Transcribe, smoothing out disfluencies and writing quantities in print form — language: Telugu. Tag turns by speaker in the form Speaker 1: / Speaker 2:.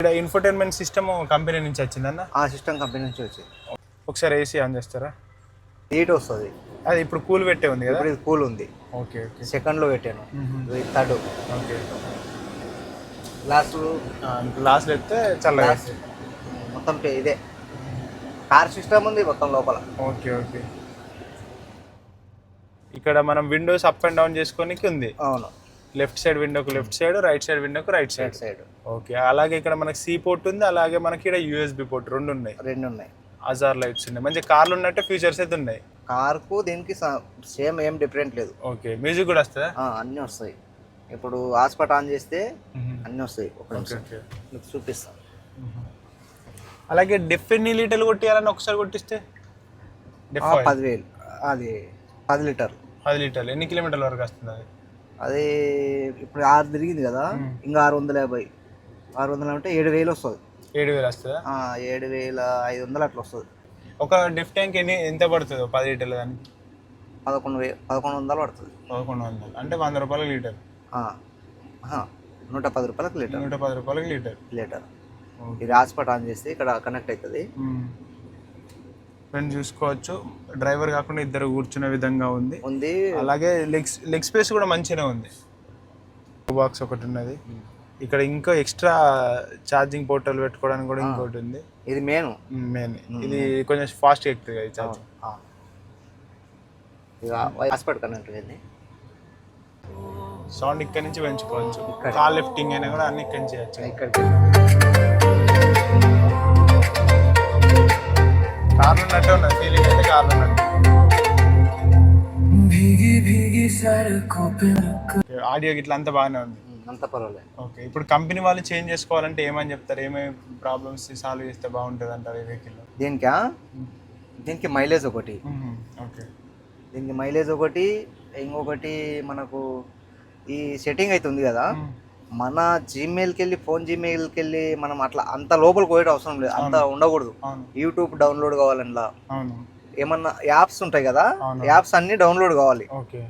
Speaker 1: ఇక్కడ ఇన్ఫోటైన్మెంట్ సిస్టమ్ కంపెనీ నుంచి వచ్చిందన్న?
Speaker 2: ఆ సిస్టమ్ కంపెనీ నుంచి వచ్చింది.
Speaker 1: ఒకసారి ఏసీ ఆన్ చేస్తారా?
Speaker 2: హీట్ వస్తుంది.
Speaker 1: అది ఇప్పుడు కూల్ పెట్టే ఉంది కదా?
Speaker 2: ఇప్పుడు ఇది కూల్ ఉంది.
Speaker 1: Okay okay.
Speaker 2: సెకండ్లో పెట్టాను, ఇది థర్డ్.
Speaker 1: ఓకే.
Speaker 2: గ్లాసులు
Speaker 1: ఎత్తే చల్లగా
Speaker 2: మొత్తం ఇదే కార్ సిస్టమ్ ఉంది మొత్తం లోపల.
Speaker 1: Okay okay. ఇక్కడ మనం విండోస్ అప్ అండ్ డౌన్ చేసుకోనికి ఉంది.
Speaker 2: అవును.
Speaker 1: లెఫ్ట్ సైడ్ విండోకి లెఫ్ట్ సైడ్, రైట్ సైడ్ విండోకి రైట్ సైడ్. ఓకే. అలాగే ఇక్కడ మనకి సి పోర్ట్ ఉంది, అలాగే మనకి ఇక్కడ యూఎస్బి పోర్ట్ రెండు ఉన్నాయి. అజార్ లైట్స్ ఉన్నాయి. మంచి కార్లు ఉన్నట్టే ఫీచర్స్ అయితే ఉన్నాయి.
Speaker 2: కార్కు దీనికి సేమ్ ఏం డిఫరెంట్ లేదు.
Speaker 1: ఓకే. మ్యూజిక్ కూడా వస్తుందా?
Speaker 2: అన్నీ వస్తాయి. ఇప్పుడు హాట్స్పాట్ ఆన్ చేస్తే అన్నీ వస్తాయి. చూపిస్తాను.
Speaker 1: అలాగే డెఫ్ ఎన్ని లీటర్లు కొట్టియాలని ఒకసారి కొట్టిస్తే?
Speaker 2: 10,000. అది 10 లీటర్లు.
Speaker 1: 10 లీటర్లు ఎన్ని కిలోమీటర్ల వరకు వస్తుంది అది?
Speaker 2: అది ఇప్పుడు 6 తిరిగింది కదా, ఇంకా 650. 600 అంటే 7,000 వస్తుంది.
Speaker 1: 7,000 వస్తుందా?
Speaker 2: 7,500 అట్లా వస్తుంది.
Speaker 1: ఒక డెఫ్ ట్యాంక్ ఎంత పడుతుంది 10 లీటర్లు దానికి?
Speaker 2: 1100 పడుతుంది.
Speaker 1: 1100 అంటే 100 రూపాయల లీటర్.
Speaker 2: 110 రూపాయలకు లీటర్.
Speaker 1: 110 రూపాయలకి లీటర్.
Speaker 2: ఇది హాట్స్పాట్ ఆన్ చేస్తే ఇక్కడ కనెక్ట్ అవుతుంది.
Speaker 1: చూసుకోవచ్చు. డ్రైవర్ కాకుండా ఇద్దరు కూర్చునే విధంగా ఉంది. అలాగే లెగ్ స్పేస్ కూడా మంచిగానే ఉంది. బాక్స్ ఒకటి ఉన్నది. ఇక్కడ ఇంకా ఎక్స్ట్రా ఛార్జింగ్ పోర్టల్ పెట్టుకోవడానికి కూడా ఇంకోటి ఉంది.
Speaker 2: ఇది మెయిన్.
Speaker 1: ఇది కొంచెం ఫాస్ట్ ఎక్కుతుంది కదా ఛార్జింగ్.
Speaker 2: హాట్స్పాట్ కనెక్ట్ అయింది.
Speaker 1: సౌండ్ ఇక్కడ నుంచి పెంచుకోవచ్చు. కాల్ లిఫ్టింగ్ అయినా కూడా అన్ని ఇక్కడ నుంచి చేయొచ్చు. కార్లు ఉన్నట్టే ఉన్నది ఫీలింగ్ అయితే. కార్లు ఉన్నట్టు. ఆడియో గిట్లా అంతా బాగానే ఉంది.
Speaker 2: అంత పర్వాలేదు.
Speaker 1: ఓకే. ఇప్పుడు కంపెనీ వాళ్ళు చేంజ్ చేసుకోవాలంటే ఏమని చెప్తారు? ఏమేమి ప్రాబ్లమ్స్ సాల్వ్ చేస్తే బాగుంటుంది అంటారు ఈ వెహికల్లో?
Speaker 2: దీనికి మైలేజ్ ఒకటి.
Speaker 1: ఓకే.
Speaker 2: దీనికి మైలేజ్ ఒకటి. ఇంకొకటి మనకు ఈ సెట్టింగ్ అయితే ఉంది కదా, మన జీమెయిల్కి వెళ్ళి జీమెయిల్కి వెళ్ళి మనం అట్లా అంత లోపలికి పోయే అవసరం లేదు. అంత ఉండకూడదు. యూట్యూబ్ డౌన్లోడ్ కావాలన్నా, ఏమన్నా యాప్స్ ఉంటాయి కదా, యాప్స్ అన్ని డౌన్లోడ్ కావాలి.
Speaker 1: ఓకే.